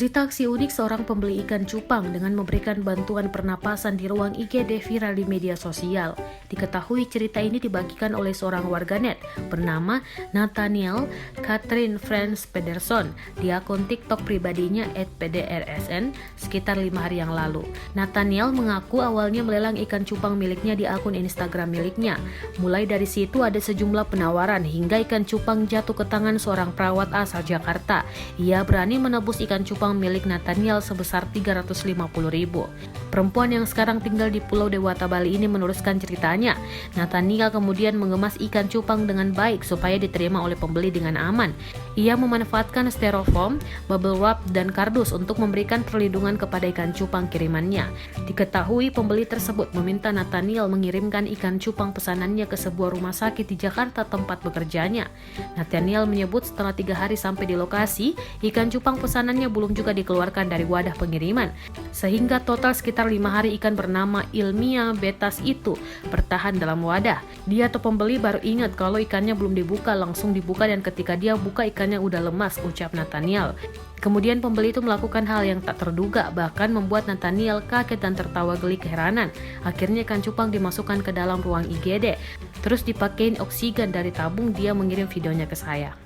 Cerita aksi unik seorang pembeli ikan cupang dengan memberikan bantuan pernapasan di ruang IGD viral di media sosial. Diketahui cerita ini dibagikan oleh seorang warganet bernama Nathaniel Catherine Franz Pedersen di akun TikTok pribadinya @pdrsn sekitar 5 hari yang lalu. Nathaniel mengaku awalnya melelang ikan cupang miliknya di akun Instagram miliknya. Mulai dari situ ada sejumlah penawaran hingga ikan cupang jatuh ke tangan seorang perawat asal Jakarta. Ia berani menebus ikan cupang milik Nathaniel sebesar 350.000. Perempuan yang sekarang tinggal di Pulau Dewata, Bali ini meneruskan ceritanya. Nathaniel kemudian mengemas ikan cupang dengan baik supaya diterima oleh pembeli dengan aman. Ia memanfaatkan styrofoam, bubble wrap, dan kardus untuk memberikan perlindungan kepada ikan cupang kirimannya. Diketahui pembeli tersebut meminta Nathaniel mengirimkan ikan cupang pesanannya ke sebuah rumah sakit di Jakarta tempat bekerjanya. Nathaniel menyebut setelah 3 hari sampai di lokasi, ikan cupang pesanannya belum juga dikeluarkan dari wadah pengiriman, sehingga total sekitar 5 hari ikan bernama ilmiah betas itu bertahan dalam wadah. Dia atau pembeli baru ingat kalau ikannya belum dibuka, langsung dibuka, dan ketika dia buka ikannya udah lemas, ucap Nathaniel. Kemudian pembeli itu melakukan hal yang tak terduga, bahkan membuat Nathaniel kaget dan tertawa geli keheranan. Akhirnya ikan cupang dimasukkan ke dalam ruang IGD, terus dipakein oksigen dari tabung. Dia mengirim videonya ke saya.